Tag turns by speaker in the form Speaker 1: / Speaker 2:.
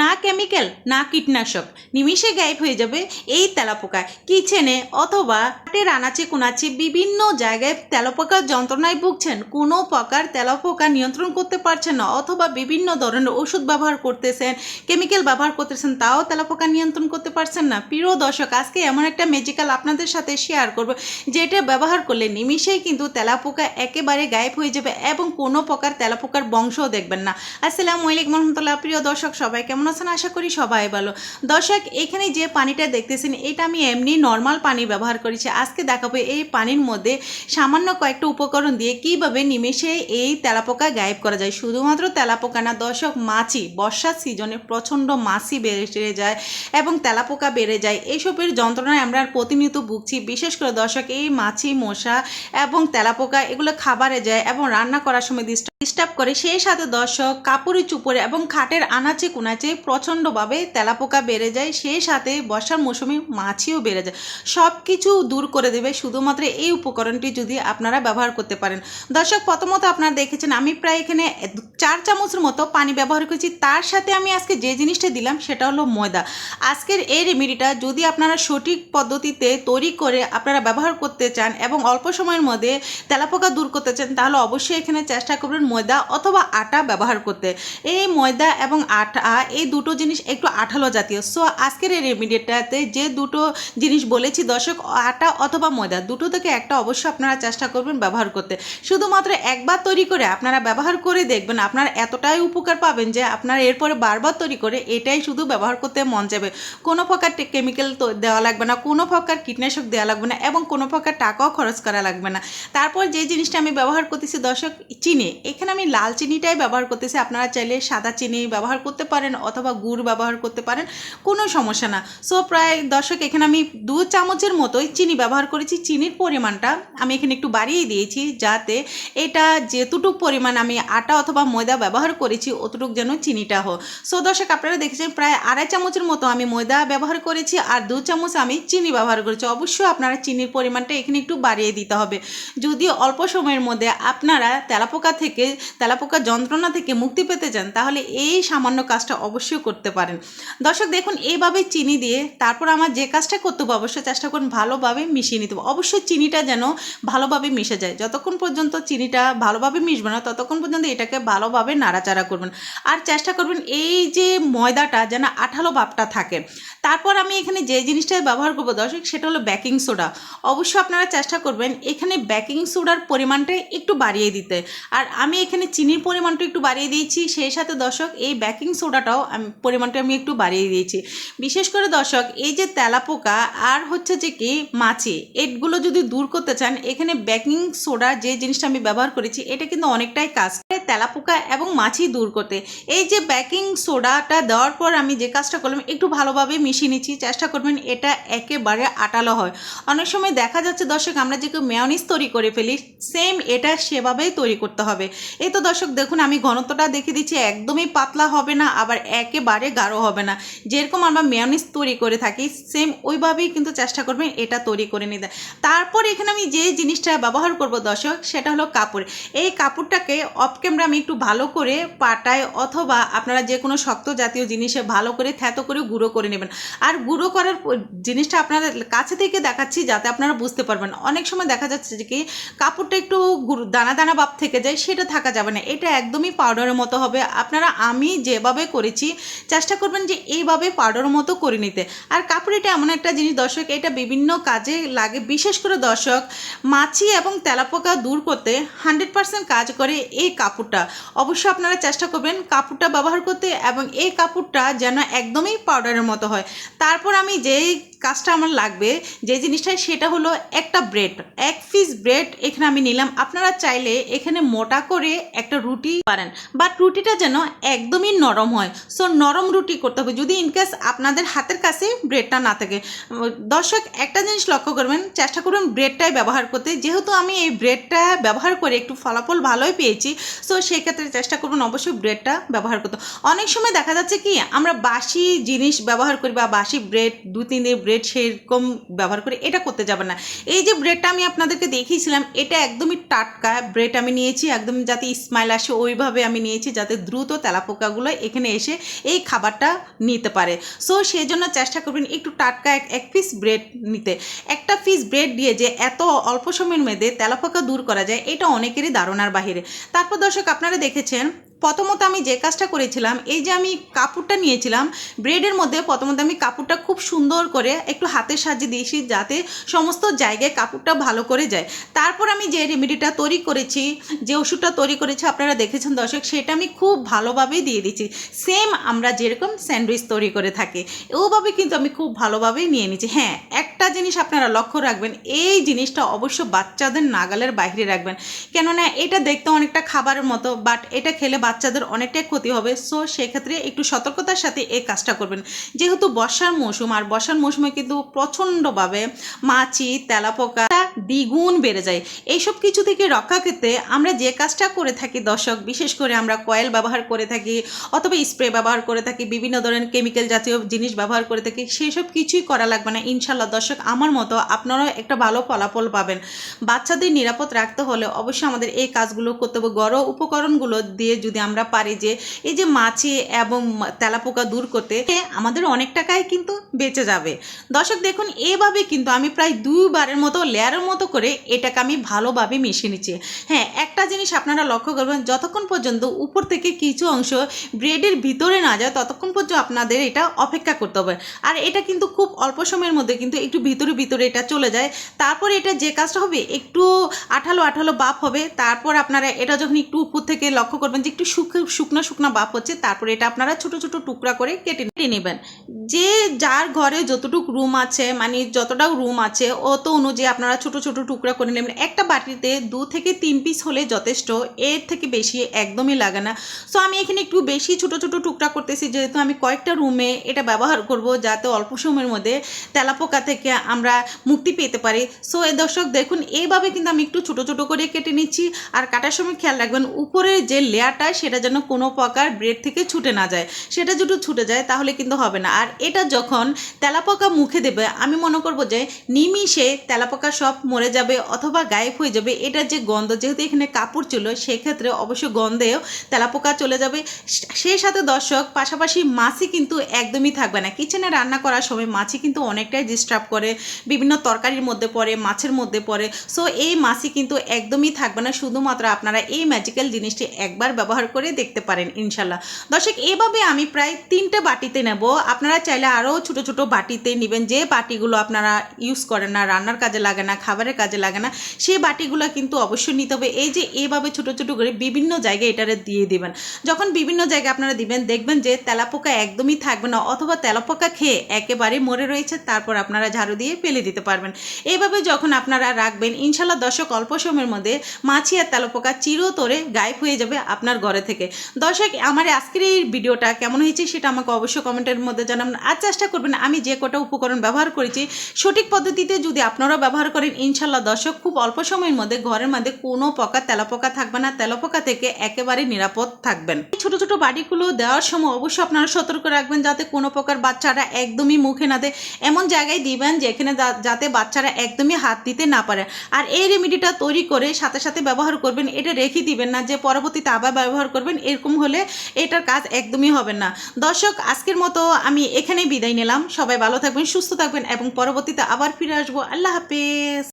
Speaker 1: না কেমিক্যাল না কীটনাশক, নিমিষে গায়েব হয়ে যাবে এই তেলাপোকা। কিচেনে অথবা হাটের আনাচে কোনাচে বিভিন্ন জায়গায় তেলাপোকার যন্ত্রণায় ভুগছেন, কোনো প্রকার তেলাপোকা নিয়ন্ত্রণ করতে পারছেন না, অথবা বিভিন্ন ধরনের ওষুধ ব্যবহার করতেছেন, কেমিক্যাল ব্যবহার করতেছেন, তাও তেলাপোকা নিয়ন্ত্রণ করতে পারছেন না। প্রিয় দর্শক, আজকে এমন একটা ম্যাজিক্যাল আপনাদের সাথে শেয়ার করব, যেটা ব্যবহার করলে নিমিষেই কিন্তু তেলাপোকা একেবারে গায়েব হয়ে যাবে এবং কোনো প্রকার তেলাপোকার বংশও দেখবেন না। আসসালামু আলাইকুম রহমতুল্লাহ। প্রিয় দর্শক, সবাই কেমন আছেন? আশা করি সবাই ভালো। দর্শক, এখানে যে পানিটা দেখতেছেন এটা আমি এমনি নর্মাল পানি ব্যবহার করেছি। আজকে দেখাবো এই পানির মধ্যে সামান্য কয়েকটা উপকরণ দিয়ে কিভাবে নিমেষে এই তেলাপোকা গায়েব করা যায়। শুধুমাত্র তেলাপোকা না দর্শক, মাছি, বর্ষার সিজনে প্রচণ্ড মাছি বেড়ে যায় এবং তেলাপোকা বেড়ে যায়। এইসবের যন্ত্রণায় আমরা প্রতিনিয়ত ভুগছি। বিশেষ করে দর্শক, এই মাছি, মশা এবং তেলাপোকা এগুলো খাবারে যায় এবং রান্না করার সময় ডিস্টার্ব করে। সেই সাথে দর্শক, কাপড়ে চুপড়ে এবং খাটের আনাচে কোনাচে প্রচণ্ডভাবে তেলাপোকা বেড়ে যায়। সেই সাথে বর্ষার মৌসুমে মাছিও বেড়ে যায়। সব কিছু দূর করে দেবে শুধুমাত্র এই উপকরণটি যদি আপনারা ব্যবহার করতে পারেন। দর্শক, প্রথমত আপনারা দেখেছেন আমি প্রায় এখানে 4 চামচের মতো পানি ব্যবহার করেছি। তার সাথে আমি আজকে যে জিনিসটা দিলাম সেটা হলো ময়দা। আজকের এই রেমেডিটা যদি আপনারা সঠিক পদ্ধতিতে তৈরি করে আপনারা ব্যবহার করতে চান এবং অল্প সময়ের মধ্যে তেলাপোকা দূর করতে চান, তাহলে অবশ্যই এখানে চেষ্টা করবেন ময়দা অথবা আটা ব্যবহার করতে। এই ময়দা এবং আটা, এই দুটো জিনিস একটু আঠালো জাতীয়। সো আজকের এই রেমেডিটাতে যে দুটো জিনিস বলেছি দর্শক, আটা অথবা ময়দা, দুটো থেকে একটা অবশ্যই আপনারা চেষ্টা করবেন ব্যবহার করতে। শুধুমাত্র একবার তৈরি করে আপনারা ব্যবহার করে দেখবেন, আপনারা এতটাই উপকার পাবেন যে আপনারা এরপরে বারবার তৈরি করে এটাই শুধু ব্যবহার করতে মন যাবে। কোনো প্রকার কেমিক্যাল দেওয়া লাগবে না, কোনো প্রকার কীটনাশক দেওয়া লাগবে না এবং কোনো প্রকার টাকাও খরচ করা লাগবে না। তারপর যে জিনিসটা আমি ব্যবহার করতেছি দর্শক, চিনি। এখানে আমি লাল চিনিটাই ব্যবহার করতেছি। আপনারা চাইলে সাদা চিনি ব্যবহার করতে পারেন অথবা গুড় ব্যবহার করতে পারেন, কোনো সমস্যা না। সো প্রায় দর্শক, এখানে আমি 2 চামচের মতোই চিনি ব্যবহার করেছি। চিনির পরিমাণটা আমি এখানে একটু বাড়িয়ে দিয়েছি, যাতে এটা যেতটুকু পরিমাণ আমি আটা অথবা ময়দা ব্যবহার করেছি অতটুকু যেন চিনিটা হোক। সো দর্শক, আপনারা দেখেছেন প্রায় 2.5 চামচের মতো আমি ময়দা ব্যবহার করেছি আর 2 চামচ আমি চিনি ব্যবহার করেছি। অবশ্যই আপনারা চিনির পরিমাণটা এখানে একটু বাড়িয়ে দিতে হবে যদি অল্প সময়ের মধ্যে আপনারা তেলাপোকা যন্ত্রণা থেকে মুক্তি পেতে চান, তাহলে এই সামান্য কাজটা অবশ্যই করতে পারেন। দর্শক দেখুন, এইভাবে চিনি দিয়ে তারপর আমার যে কাজটা করতে হবে অবশ্যই চেষ্টা করুন ভালোভাবে মিশিয়ে নিতে হবে। অবশ্যই চিনিটা যেন ভালোভাবে মিশে যায়। যতক্ষণ পর্যন্ত চিনিটা ভালোভাবে মিশবে না ততক্ষণ পর্যন্ত এটাকে ভালোভাবে নাড়াচাড়া করবেন। আর চেষ্টা করবেন এই যে ময়দাটা যেন আঠালো ভাবটা থাকে। তারপর আমি এখানে যে জিনিসটা ব্যবহার করবো দর্শক, সেটা হলো বেকিং সোডা। অবশ্যই আপনারা চেষ্টা করবেন এখানে বেকিং সোডার পরিমাণটা একটু বাড়িয়ে দিতে। আর আমি এখানে চিনির পরিমাণটা একটু বাড়িয়ে দিয়েছি, সেই সাথে দর্শক এই বেকিং সোডাটাও পরিমাণটা আমি একটু বাড়িয়ে দিয়েছি। বিশেষ করে দর্শক, এই যে তেলাপোকা আর হচ্ছে যে কি মাছি, এগুলো যদি দূর করতে চান, এখানে বেকিং সোডা যে জিনিসটা আমি ব্যবহার করেছি এটা কিন্তু অনেকটাই কাজ করে তেলাপোকা এবং মাছি দূর করতে। এই যে বেকিং সোডাটা দেওয়ার পর আমি যে কাজটা করলাম, একটু ভালোভাবে মিশিয়ে নিচ্ছি। চেষ্টা করবেন এটা একেবারে আটালো হয়। অনেক সময় দেখা যাচ্ছে দর্শক, আমরা যে মেয়োনিজ তৈরি করে ফেলি, সেম এটা সেভাবেই তৈরি করতে হবে। এই তো দর্শক দেখুন, আমি ঘনত্বটা দেখে দিচ্ছি, একদমই পাতলা হবে না আবার একেবারে গাঢ় হবে না। যেরকম আমরা মেয়োনিজ তৈরি করে থাকি সেম ওইভাবেই কিন্তু চেষ্টা করবেন এটা তৈরি করে নিতে। তারপর এখানে আমি যে জিনিসটা ব্যবহার করব দর্শক, সেটা হলো কাপড়। এই কাপড়টাকে অফ ক্যামেরা আমি একটু ভালো করে পাটায় অথবা আপনারা যে কোনো শক্ত জাতীয় জিনিসে ভালো করে থ্যাতো করে গুঁড়ো করে নেবেন। আর গুঁড়ো করার জিনিসটা আপনাদের কাছে থেকে দেখাচ্ছি যাতে আপনারা বুঝতে পারবেন। অনেক সময় দেখা যাচ্ছে যে কি কাপড়টা একটু দানা দানা ভাব থেকে যায়, সেটা থাকা যাবে না। এটা একদমই পাউডারের মতো হবে। আপনারা আমি যেভাবে করেছি চেষ্টা করবেন যে এইভাবে পাউডারের মতো করে নিতে। আর কাপড় এটা এমন একটা জিনিস দর্শক, এটা বিভিন্ন কাজে লাগে। বিশেষ করে দর্শক, মাছি এবং তেলাপোকা দূর করতে 100% কাজ করে এই কাপড়টা। অবশ্যই আপনারা চেষ্টা করবেন কাপড়টা ব্যবহার করতে এবং এই কাপড়টা যেন একদমই পাউডারের মতো হয়। তারপর আমি যেই কাজটা আমার লাগবে, যে জিনিসটা, সেটা হলো একটা ব্রেড, 1 পিস ব্রেড এখানে আমি নিলাম। আপনারা চাইলে এখানে মোটা করে একটা রুটি পারেন, বাট রুটিটা যেন একদমই নরম হয়। সো নরম রুটি করতে হবে যদি ইনকেস আপনাদের হাতের কাছে ব্রেডটা না থাকে। দর্শক একটা জিনিস লক্ষ্য করবেন, চেষ্টা করুন ব্রেডটাই ব্যবহার করতে। যেহেতু আমি এই ব্রেডটা ব্যবহার করে একটু ফলাফল ভালোই পেয়েছি, সো সেক্ষেত্রে চেষ্টা করবেন অবশ্যই ব্রেডটা ব্যবহার করতে। অনেক সময় দেখা যাচ্ছে কি আমরা বাসি জিনিস ব্যবহার করি বা বাসি ব্রেড 2-3 দিন ব্রেড সেরকম ব্যবহার করে এটা করতে যাবেন না। এই যে ব্রেডটা আমি আপনাদেরকে দেখিয়েছিলাম, এটা একদমই টাটকা ব্রেড আমি নিয়েছি, একদম যাতে স্মাইল আসে ওইভাবে আমি নিয়েছি, যাতে দ্রুত তেলাপোকাগুলো এখানে এসে এই খাবারটা নিতে পারে। সো সেই জন্য চেষ্টা করবেন একটু টাটকা এক পিস ব্রেড নিতে। একটা পিস ব্রেড দিয়ে যে এত অল্প সময়ের মধ্যে তেলাপোকা দূর করা যায়, এটা অনেকেরই ধারণার বাহিরে। তারপর দর্শক আপনারা দেখেছেন প্রথমত আমি যে কাজটা করেছিলাম, এই যে আমি কাপড়টা নিয়েছিলাম ব্রেডের মধ্যে, প্রথমত আমি কাপড়টা খুব সুন্দর করে একটু হাতের সাহায্যে দিয়েছি যাতে সমস্ত জায়গায় কাপড়টা ভালো করে যায়। তারপর আমি যে রেমেডিটা তৈরি করেছি, যে ওষুধটা তৈরি করেছি আপনারা দেখেছেন দর্শক, সেটা আমি খুব ভালোভাবেই দিয়ে দিচ্ছি। সেম আমরা যেরকম স্যান্ডউইচ তৈরি করে থাকি ওভাবে কিন্তু আমি খুব ভালোভাবেই নিয়ে নিচ্ছি। হ্যাঁ, একটা জিনিস আপনারা লক্ষ্য রাখবেন, এই জিনিসটা অবশ্য বাচ্চাদের নাগালের বাইরে রাখবেন, কেননা এটা দেখতে অনেকটা খাবারের মতো, বাট এটা খেলে বাচ্চাদের অনেকটাই ক্ষতি হবে। সো সেক্ষেত্রে একটু সতর্কতার সাথে এই কাজটা করবেন। যেহেতু বর্ষার মৌসুম, আর বর্ষার মৌসুমে কিন্তু প্রচণ্ডভাবে মাছি তেলাপোকা দ্বিগুণ বেড়ে যায়। এইসব কিছু থেকে রক্ষা করতে আমরা যে কাজটা করে থাকি দর্শক, বিশেষ করে আমরা কয়েল ব্যবহার করে থাকি অথবা স্প্রে ব্যবহার করে থাকি, বিভিন্ন ধরনের কেমিক্যাল জাতীয় জিনিস ব্যবহার করে থাকি, সেসব কিছুই করা লাগবে না ইনশাল্লাহ। দর্শক আমার মতো আপনারাও একটা ভালো ফলাফল পাবেন। বাচ্চাদের নিরাপদ রাখতে হলে অবশ্যই আমাদের এই কাজগুলো করতে হবে। ঘরোয়া উপকরণগুলো দিয়ে যদি আমরা পারি যে এই যে মাছি এবং তেলাপোকা দূর করতে, আমাদের অনেক টাকাই কিন্তু বেঁচে যাবে। দর্শক দেখুন, এভাবে কিন্তু আমি প্রায় 2 বারের মতো লেয়ারের মতো করে এটাকে আমি ভালোভাবে মিশিয়ে নিচ্ছি। হ্যাঁ, একটা জিনিস আপনারা লক্ষ্য করবেন, যতক্ষণ পর্যন্ত উপর থেকে কিছু অংশ ব্রেডের ভিতরে না যায় ততক্ষণ পর্যন্ত আপনাদের এটা অপেক্ষা করতে হবে। আর এটা কিন্তু খুব অল্প সময়ের মধ্যে কিন্তু একটু ভিতরে ভিতরে এটা চলে যায়। তারপর এটা যে কাজটা হবে, একটু আঠালো আঠালো ভাব হবে। তারপর আপনারা এটা যখন একটু উপর থেকে লক্ষ্য করবেন যে একটু শুকনো শুকনো ভাব হচ্ছে, তারপরে এটা আপনারা ছোট ছোট টুকরা করে কেটে নেবেন। যে যার ঘরে যতটুকু রুম আছে, মানে যতটা রুম আছে অত অনুযায়ী আপনারা ছোট ছোট টুকরা করে নেবেন। একটা বাটিতে 2 থেকে 3 পিস হলে যথেষ্ট, এর থেকে বেশি একদমই লাগে না। সো আমি এখানে একটু বেশি ছোট ছোট টুকরা করতেছি, যেহেতু আমি কয়েকটা রুমে এটা ব্যবহার করব, যাতে অল্প সময়ের মধ্যে তেলাপোকা থেকে আমরা মুক্তি পেতে পারি। সো এই দর্শক দেখুন, এইভাবে কিন্তু আমি একটু ছোট ছোট করে কেটে নিচ্ছি। আর কাটার সময় খেয়াল রাখবেন উপরের যে লেয়ারটা সেটা যেন কোনো প্রকার ব্রেড থেকে ছুটে না যায়। সেটা যদি ছুটে যায় তাহলে কিন্তু হবে না। আর এটা যখন তেলাপোকা মুখে দেবে, আমি মনে করব যে নিমিষে তেলাপোকা সব মরে যাবে অথবা গায়েব হয়ে যাবে। এটা যে গন্ধ, যেহেতু এখানে কাপড় ছিল, সেক্ষেত্রে অবশ্যই গন্ধেও তেলাপোকা চলে যাবে। সেই সাথে দর্শক পাশাপাশি মাছি কিন্তু একদমই থাকবে না। কিচেনে রান্না করার সময় মাছি কিন্তু অনেকটাই ডিস্টার্ব করে, বিভিন্ন তরকারির মধ্যে পড়ে, মাছের মধ্যে পড়ে। সো এই মাছি কিন্তু একদমই থাকবে না। শুধুমাত্র আপনারা এই ম্যাজিক্যাল জিনিসটি একবার ব্যবহার করে দেখতে পারেন ইনশাল্লাহ। দর্শক এইভাবে আমি প্রায় 3টে বাটিতে নেব। আপনারা চাইলে আরও ছোট ছোট বাটিতে নেবেন, যে বাটিগুলো আপনারা ইউজ করেন না, রান্নার কাজে লাগে না, খাবারের কাজে লাগে না, সেই বাটিগুলো কিন্তু অবশ্যই নিতে হবে। এই যে এইভাবে ছোট ছোট করে বিভিন্ন জায়গায় এটারে দিয়ে দিবেন। যখন বিভিন্ন জায়গায় আপনারা দিবেন, দেখবেন যে তেলাপোকা একদমই থাকবে না, অথবা তেলাপোকা খেয়ে একেবারে মরে রয়েছে, তারপর আপনারা ঝাড়ু দিয়ে ফেলে দিতে পারবেন। এইভাবে যখন আপনারা রাখবেন ইনশাল্লাহ দর্শক অল্প সময়ের মধ্যে মাছি আর তেলাপোকা চিরতরে গায়েব হয়ে যাবে আপনার ঘরে থেকে। দর্শক আমার আজকের এই ভিডিওটা কেমন হয়েছে সেটা আমাকে অবশ্যই কমেন্টের মধ্যে জানাবেন। আর চেষ্টা করবেন আমি যে কটা উপকরণ ব্যবহার করেছি সঠিক পদ্ধতিতে যদি আপনারাও ব্যবহার করেন, ইনশাল্লাহ দর্শক খুব অল্প সময়ের মধ্যে ঘরের মধ্যে কোনো প্রকার তেলাপোকা থাকবে না, তেলাপোকা থেকে একেবারে নিরাপদ থাকবেন। ছোট ছোট বাটিগুলো দেওয়ার সময় অবশ্যই আপনারা সতর্ক রাখবেন যাতে কোনো প্রকার বাচ্চারা একদমই মুখে না দেয়। এমন জায়গায় দিবেন যেখানে যাতে বাচ্চারা একদমই হাত দিতে না পারে। আর এই রেমেডিটা তৈরি করে সাথে সাথে ব্যবহার করবেন, এটা রেখে দিবেন না যে পরবর্তীতে আবার ব্যবহার করবেন, এরকম হলে এটার কাজ একদমই হবে না। দর্শক আজকের মতো আমি এখানেই বিদায় নিলাম। সবাই ভালো থাকবেন, সুস্থ থাকবেন এবং পরবর্তীতে আবার ফিরে আসবো। আল্লাহ হাফেজ।